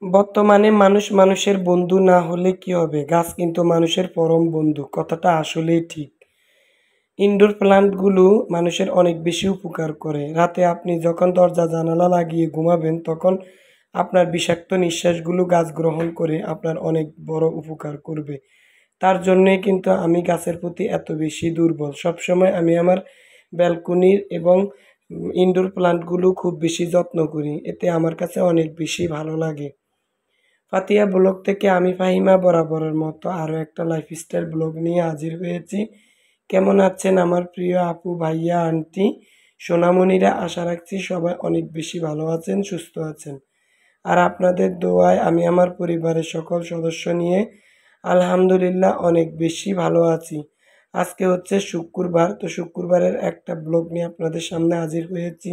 বর্তমানে মানুষ মানুষের বন্ধু না হলে কি হবে? গাছ কিন্তু মানুষের পরম বন্ধু। কথাটা আসলেই ঠিক। ইনডোর প্লান্টগুলো মানুষের অনেক বেশি উপকার করে। রাতে আপনি যখন দরজা জানালা লাগিয়ে ঘুমাবেন তখন আপনার বিষাক্ত নিঃশ্বাসগুলো গাছ গ্রহণ করে আপনার অনেক বড় উপকার করবে। তার জন্যেই কিন্তু আমি গাছের প্রতি এত বেশি দুর্বল। সবসময় আমি আমার ব্যালকনির এবং ইনডোর প্লান্টগুলো খুব বেশি যত্ন করি। এতে আমার কাছে অনেক বেশি ভালো লাগে। ফাতিয়া ব্লগ থেকে আমি ফাহিমা বরাবরের মতো আরও একটা লাইফস্টাইল ব্লগ নিয়ে হাজির হয়েছি। কেমন আছেন আমার প্রিয় আপু, ভাইয়া, আন্টি, সোনামণিরা? আশা রাখছি সবাই অনেক বেশি ভালো আছেন, সুস্থ আছেন। আর আপনাদের দোয়ায় আমি আমার পরিবারের সকল সদস্য নিয়ে আলহামদুলিল্লাহ অনেক বেশি ভালো আছি। আজকে হচ্ছে শুক্রবার, তো শুক্রবারের একটা ব্লগ নিয়ে আপনাদের সামনে হাজির হয়েছি।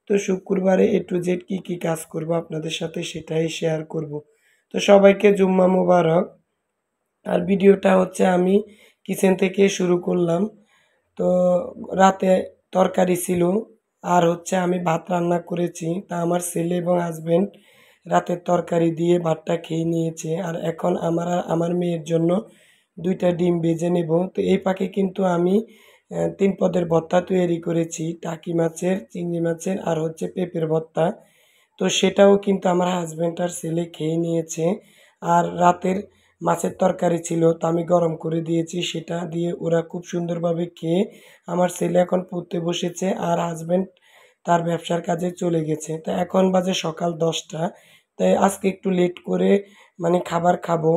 তো শুক্রবারে A to Z কী কাজ করব আপনাদের সাথে সেটাই শেয়ার করব। তো সবাইকে জুম্মা মোবারক। আর ভিডিওটা হচ্ছে আমি কিচেন থেকে শুরু করলাম। তো রাতে তরকারি ছিল, আর হচ্ছে আমি ভাত রান্না করেছি। তা আমার ছেলে এবং হাজবেন্ড রাতের তরকারি দিয়ে ভাতটা খেয়ে নিয়েছে। আর এখন আমার আর আমার মেয়ের জন্য 2টা ডিম ভেজে নেব। তো এই পাকে কিন্তু আমি 3 পদের ভর্তা তৈরি করেছি, টাকি মাছের, চিংড়ি মাছের আর হচ্ছে পেঁপের ভর্তা। তো সেটাও কিন্তু আমার হাজব্যান্ড আর ছেলে খেয়ে নিয়েছে। আর রাতের মাছের তরকারি ছিল, তো আমি গরম করে দিয়েছি, সেটা দিয়ে ওরা খুব সুন্দরভাবে খেয়ে আমার ছেলে এখন পড়তে বসেছে আর হাজব্যান্ড তার ব্যবসার কাজে চলে গেছে। তো এখন বাজে সকাল 10টা। তাই আজকে একটু লেট করে খাবার খাবো।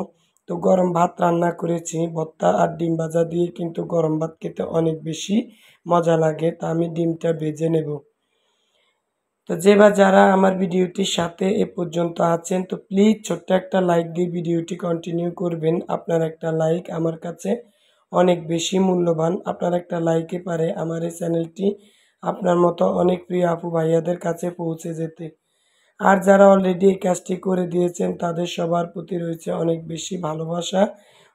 তো গরম ভাত রান্না করেছি, ভর্তা আর ডিম ভাজা দিয়ে কিন্তু গরম ভাত খেতে অনেক বেশি মজা লাগে। তা আমি ডিমটা ভেজে নেব। তো যে বা যারা আমার ভিডিওটির সাথে এ পর্যন্ত আছেন, তো প্লিজ ছোট্ট একটা লাইক দিয়ে ভিডিওটি কন্টিনিউ করবেন। আপনার একটা লাইক আমার কাছে অনেক বেশি মূল্যবান। আপনার একটা লাইকে পারে আমার এই চ্যানেলটি আপনার মতো অনেক প্রিয় আপু ভাইয়াদের কাছে পৌঁছে যেতে। আর যারা অলরেডি এই কাজটি করে দিয়েছেন তাদের সবার প্রতি রয়েছে অনেক বেশি ভালোবাসা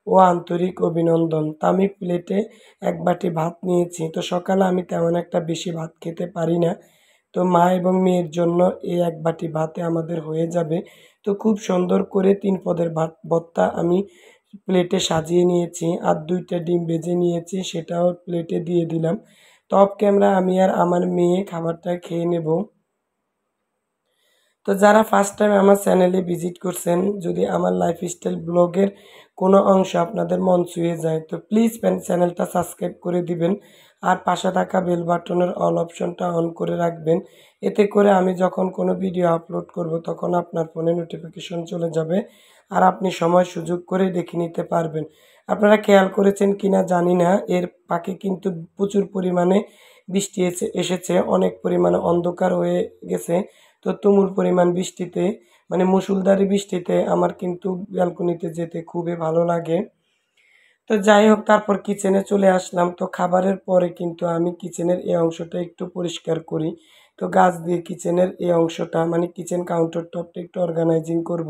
ও আন্তরিক অভিনন্দন। তা আমি প্লেটে এক বাটি ভাত নিয়েছি। তো সকালে আমি তেমন একটা বেশি ভাত খেতে পারি না। তো মা এবং মেয়ের জন্য এই এক বাটি ভাতে আমাদের হয়ে যাবে। তো খুব সুন্দর করে 3 পদের ভর্তা আমি প্লেটে সাজিয়ে নিয়েছি আর 2টা ডিম ভেজে নিয়েছি, সেটাও প্লেটে দিয়ে দিলাম। তো অফ ক্যামেরা আমি আর আমার মেয়ে খাবারটা খেয়ে নেব। তো যারা ফার্স্ট টাইম আমার চ্যানেলে ভিজিট করছেন, যদি আমার লাইফস্টাইল ব্লগের কোনো অংশ আপনাদের মন ছুঁয়ে যায় তো প্লিজ চ্যানেলটা সাবস্ক্রাইব করে দিবেন। আর পাশে থাকা বেল বাটনের অল অপশনটা অন করে রাখবেন। এতে করে আমি যখন কোনো ভিডিও আপলোড করব তখন আপনার ফোনে নোটিফিকেশন চলে যাবে আর আপনি সময় সুযোগ করে দেখে নিতে পারবেন। আপনারা খেয়াল করেছেন কিনা জানি না, এর পাকে কিন্তু প্রচুর পরিমাণে বৃষ্টি এসেছে, অনেক পরিমাণে অন্ধকার হয়ে গেছে। তো তুমুল পরিমাণ বৃষ্টিতে মুষলধারে বৃষ্টিতে আমার কিন্তু ব্যালকনিতে যেতে খুবই ভালো লাগে। তো যাই হোক, তারপর কিচেনে চলে আসলাম। তো খাবারের পরে কিন্তু আমি কিচেনের এই অংশটা একটু পরিষ্কার করি। তো গাছ দিয়ে কিচেনের এই অংশটা কিচেন কাউন্টার টপটা একটু অর্গানাইজিং করব।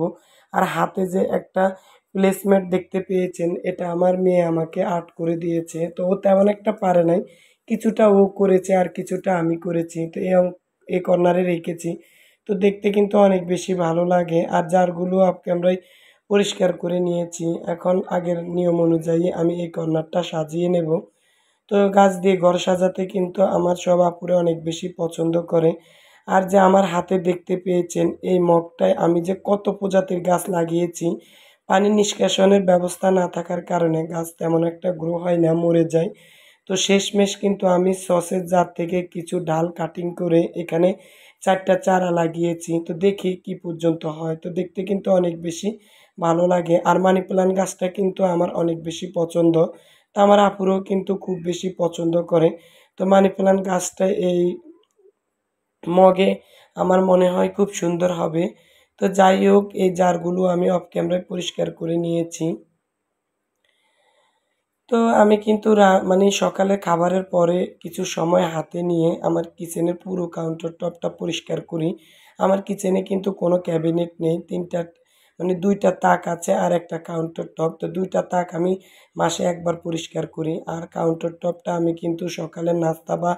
আর হাতে যে একটা প্লেসমেট দেখতে পেয়েছেন, এটা আমার মেয়ে আমাকে আর্ট করে দিয়েছে। তো ও তেমন একটা পারে নাই, কিছুটা ও করেছে আর কিছুটা আমি করেছি। তো এই কর্নারে রেখেছি। তো দেখতে কিন্তু অনেক বেশি ভালো লাগে। আর জারগুলো আপ ক্যামেরায় পরিষ্কার করে নিয়েছি। এখন আগের নিয়ম অনুযায়ী আমি এই কর্নারটা সাজিয়ে নেব। তো গাছ দিয়ে ঘর সাজাতে কিন্তু আমার সব আপুরে অনেক বেশি পছন্দ করে। আর যে আমার হাতে দেখতে পেয়েছেন এই মগটায় আমি যে কত প্রজাতির গাছ লাগিয়েছি। পানি নিষ্কাশনের ব্যবস্থা না থাকার কারণে গাছ তেমন একটা গ্রো হয় না, মরে যায়। তো শেষমেশ কিন্তু আমি সসের জার থেকে কিছু ডাল কাটিং করে এখানে 4টা চারা লাগিয়েছি। তো দেখি কি পর্যন্ত হয়। তো দেখতে কিন্তু অনেক বেশি ভালো লাগে। আর মানি প্ল্যান্ট গাছটা কিন্তু আমার অনেক বেশি পছন্দ। তো আমার আপুরও কিন্তু খুব বেশি পছন্দ করে। তো মানি প্ল্যান্ট গাছটা এই মগে আমার মনে হয় খুব সুন্দর হবে। তো যাই হোক, এই জারগুলো আমি অফ ক্যামেরায় পরিষ্কার করে নিয়েছি। তো আমি কিন্তু সকালে খাবারের পরে কিছু সময় হাতে নিয়ে আমার কিচেনের পুরো কাউন্টার টপটা পরিষ্কার করি। আমার কিচেনে কিন্তু কোনো ক্যাবিনেট নেই। 3টা 2টা তাক আছে আর একটা কাউন্টার টপ। তো 2টা তাক আমি মাসে একবার পরিষ্কার করি। আর কাউন্টার টপটা আমি কিন্তু সকালের নাস্তা বা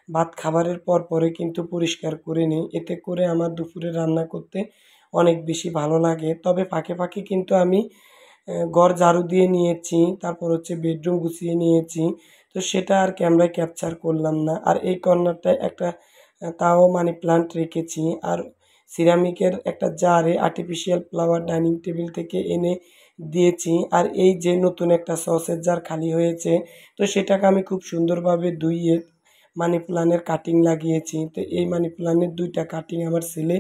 ভাত খাবারের পরে কিন্তু পরিষ্কার করে নিই। এতে করে আমার দুপুরে রান্না করতে অনেক বেশি ভালো লাগে। তবে ফাঁকে ফাঁকে কিন্তু আমি ঘর ঝাড়ু দিয়ে নিয়েছি, তারপর হচ্ছে বেডরুম গুছিয়ে নিয়েছি। তো সেটা আর ক্যামেরায় ক্যাপচার করলাম না। আর এই কর্নারটায় একটা তাও মানি প্লান্ট রেখেছি। আর সিরামিকের একটা জারে আর্টিফিশিয়াল ফ্লাওয়ার ডাইনিং টেবিল থেকে এনে দিয়েছি। আর এই যে নতুন একটা সসের জার খালি হয়েছে, তো সেটাকে আমি খুব সুন্দরভাবে ধুইয়ে মানি প্লান্টের কাটিং লাগিয়েছি। তো এই মানি প্লান্টের 2টা কাটিং আমার ছেলে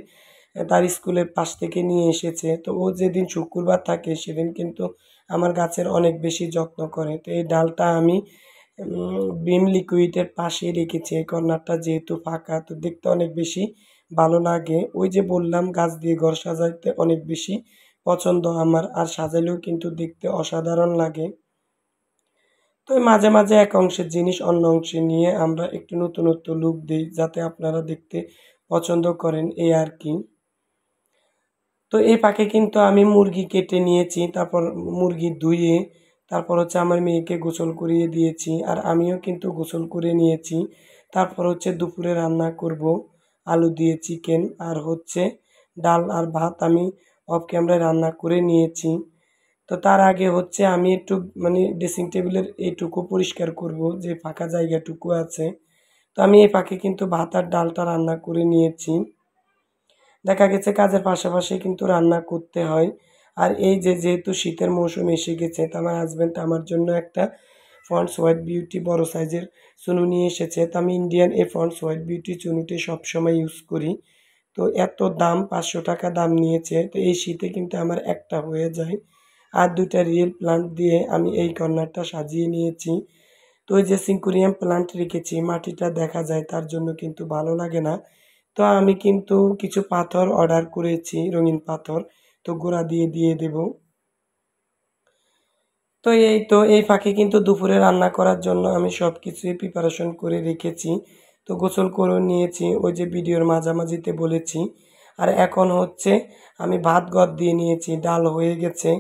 তার স্কুলের পাশ থেকে নিয়ে এসেছে। তো ও যেদিন শুক্রবার থাকে সেদিন কিন্তু আমার গাছের অনেক বেশি যত্ন করে। তো এই ডালটা আমি ভিম লিকুইডের পাশে রেখেছি। এই কর্নারটা যেহেতু ফাঁকা, তো দেখতে অনেক বেশি ভালো লাগে। ওই যে বললাম, গাছ দিয়ে ঘর সাজাইতে অনেক বেশি পছন্দ আমার, আর সাজালেও কিন্তু দেখতে অসাধারণ লাগে। তো মাঝে মাঝে এক অংশের জিনিস অন্য অংশে নিয়ে আমরা একটু নতুনত্ব লুক দিই, যাতে আপনারা দেখতে পছন্দ করেন, এই আর কি। তো এই ফাঁকে কিন্তু আমি মুরগি কেটে নিয়েছি, তারপর মুরগি ধুয়ে তারপর হচ্ছে আমার মেয়েকে গোসল করিয়ে দিয়েছি, আর আমিও কিন্তু গোসল করে নিয়েছি। তারপর হচ্ছে দুপুরে রান্না করব আলু দিয়ে চিকেন, আর হচ্ছে ডাল আর ভাত আমি অফ ক্যামেরায় রান্না করে নিয়েছি। তো তার আগে হচ্ছে আমি একটু মানে ড্রেসিং টেবিলের এইটুকু পরিষ্কার করব, যে ফাঁকা জায়গাটুকু আছে। তো আমি এই ফাঁকে কিন্তু ভাত আর ডালটা রান্না করে নিয়েছি। দেখা গেছে কাজের পাশাপাশি কিন্তু রান্না করতে হয়। আর এই যে যেহেতু শীতের মৌসুম এসে গেছে, তো আমার হাজব্যান্ড আমার জন্য একটা ফন্ডস হোয়াইট বিউটি বড় সাইজের চুনু নিয়ে এসেছে। তো আমি ইন্ডিয়ান এই ফন্ডস হোয়াইট বিউটি চুনুটি সবসময় ইউজ করি। তো এত দাম, 500 টাকা দাম নিয়েছে। তো এই শীতে কিন্তু আমার একটা হয়ে যায়। আর 2টা রিয়েল প্লান্ট দিয়ে আমি এই কর্নারটা সাজিয়ে নিয়েছি। তো ওই যে সিঙ্কুরিয়াম প্লান্ট রেখেছি, মাটিটা দেখা যায়, তার জন্য কিন্তু ভালো লাগে না। তো আমি কিন্তু কিছু পাথর অর্ডার করেছি, রঙিন পাথর। তো গোড়া দিয়ে দিয়ে দেব। তো এই ফাঁকে কিন্তু দুপুরে রান্না করার জন্য আমি সব কিছুই প্রিপারেশন করে রেখেছি। তো গোসল করে নিয়েছি, ওই যে ভিডিওর মাঝামাঝিতে বলেছি। আর এখন হচ্ছে আমি ভাত গড় দিয়ে নিয়েছি, ডাল হয়ে গেছে।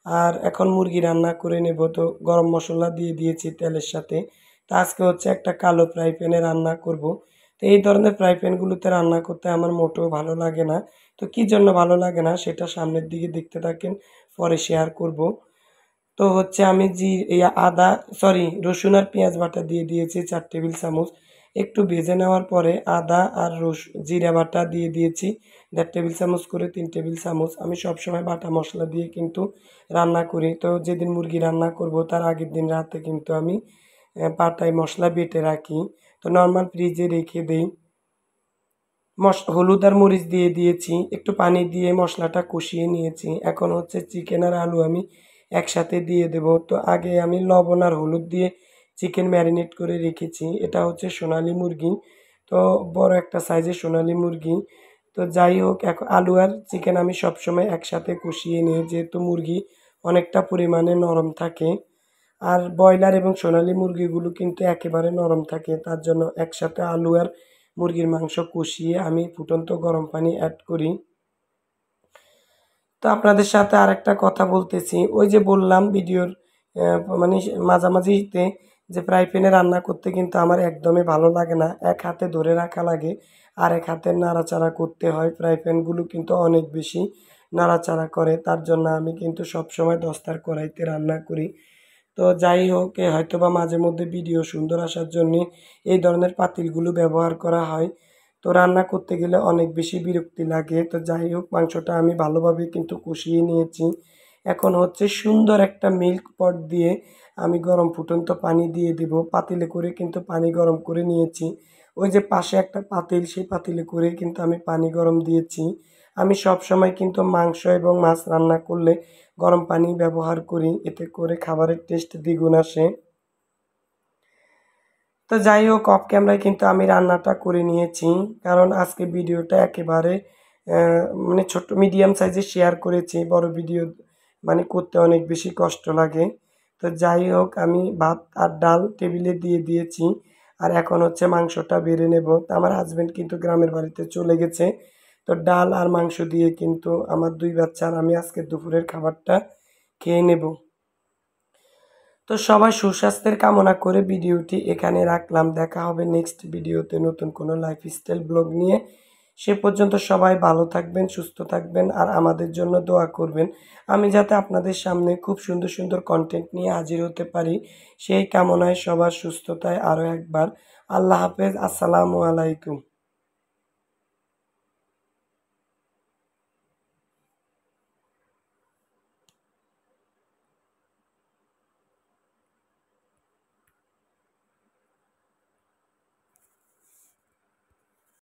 আর এখন মুরগি রান্না করে নেব। তো গরম মশলা দিয়ে দিয়েছি তেলের সাথে। তো আজকে হচ্ছে একটা কালো ফ্রাই প্যানে রান্না করব। তো এই ধরনের ফ্রাই প্যানগুলোতে রান্না করতে আমার মোটেও ভালো লাগে না। তো কী জন্য ভালো লাগে না সেটা সামনের দিকে দেখতে থাকেন, পরে শেয়ার করব। তো হচ্ছে আমি আদা, সরি, রসুন আর পেঁয়াজ বাটা দিয়ে দিয়েছি 4 টেবিল চামচ। একটু ভেজে নেওয়ার পরে আদা আর জিরা বাটা দিয়ে দিয়েছি 1.5 টেবিল চামচ করে, 3 টেবিল চামচ। আমি সবসময় বাটা মশলা দিয়ে কিন্তু রান্না করি। তো যেদিন মুরগি রান্না করব তার আগের দিন রাতে কিন্তু আমি পাটায় মশলা বেটে রাখি। তো নর্মাল ফ্রিজে রেখে দেই। হলুদ আর মরিচ দিয়ে দিয়েছি, একটু পানি দিয়ে মশলাটা কষিয়ে নিয়েছি। এখন হচ্ছে চিকেন আর আলু আমি একসাথে দিয়ে দেব। তো আগে আমি লবণ আর হলুদ দিয়ে চিকেন ম্যারিনেট করে রেখেছি। এটা হচ্ছে সোনালী মুরগি, তো বড় একটা সাইজের সোনালী মুরগি। তো যাই হোক, এখন আলু আর চিকেন আমি সবসময় একসাথে কষিয়ে নিই, যেহেতু মুরগি অনেকটা পরিমাণে নরম থাকে। আর ব্রয়লার এবং সোনালী মুরগিগুলো কিন্তু একেবারে নরম থাকে, তার জন্য একসাথে আলু আর মুরগির মাংস কষিয়ে আমি ফুটন্ত গরম পানি অ্যাড করি। তো আপনাদের সাথে আরেকটা কথা বলতেছি, ওই যে বললাম ভিডিওর মানে মাঝামাঝিতে, যে ফ্রাই প্যানে রান্না করতে কিন্তু আমার একদমই ভালো লাগে না। এক হাতে ধরে রাখা লাগে, আর এক হাতে নাড়াচাড়া করতে হয়। ফ্রাই প্যানগুলো কিন্তু অনেক বেশি নাড়াচাড়া করে, তার জন্য আমি কিন্তু সবসময় দস্তার কড়াইতে রান্না করি। তো যাই হোক, হয়তোবা মাঝে মধ্যে ভিডিও সুন্দর আসার জন্যে এই ধরনের পাতিলগুলো ব্যবহার করা হয়। তো রান্না করতে গেলে অনেক বেশি বিরক্তি লাগে। তো যাই হোক, মাংসটা আমি ভালোভাবে কিন্তু কষিয়ে নিয়েছি। এখন হচ্ছে সুন্দর একটা মিল্ক পট দিয়ে আমি গরম ফুটন্ত পানি দিয়ে দিব। পাতিলে করে কিন্তু পানি গরম করে নিয়েছি। ওই যে পাশে একটা পাতিল, সেই পাতিলে করে কিন্তু আমি পানি গরম দিয়েছি। আমি সব সময় কিন্তু মাংস এবং মাছ রান্না করলে গরম পানি ব্যবহার করি, এতে করে খাবারের টেস্ট দ্বিগুণ আসে। তো যাই হোক, অফ ক্যামেরায় কিন্তু আমি রান্নাটা করে নিয়েছি, কারণ আজকে ভিডিওটা একেবারে মানে ছোট মিডিয়াম সাইজে শেয়ার করেছি। বড় ভিডিও মানে করতে অনেক বেশি কষ্ট লাগে। তো যাই হোক, আমি ভাত আর ডাল টেবিলে দিয়ে দিয়েছি। আর এখন হচ্ছে মাংসটা বেড়ে নেব। তো আমার হাজব্যান্ড কিন্তু গ্রামের বাড়িতে চলে গেছে। তো ডাল আর মাংস দিয়ে কিন্তু আমার 2 বাচ্চা আর আমি আজকে দুপুরের খাবারটা খেয়ে নেব। তো সবাই সুস্বাস্থ্যের কামনা করে ভিডিওটি এখানে রাখলাম। দেখা হবে নেক্সট ভিডিওতে নতুন কোনো লাইফস্টাইল ব্লগ নিয়ে। সে পর্যন্ত সবাই ভালো থাকবেন, সুস্থ থাকবেন আর আমাদের জন্য দোয়া করবেন। আমি যাতে আপনাদের সামনে খুব সুন্দর সুন্দর কন্টেন্ট নিয়ে হাজির হতে পারি সেই কামনায় সবার সুস্থতায় আরও একবার আল্লাহ হাফেজ। আসসালামু আলাইকুম।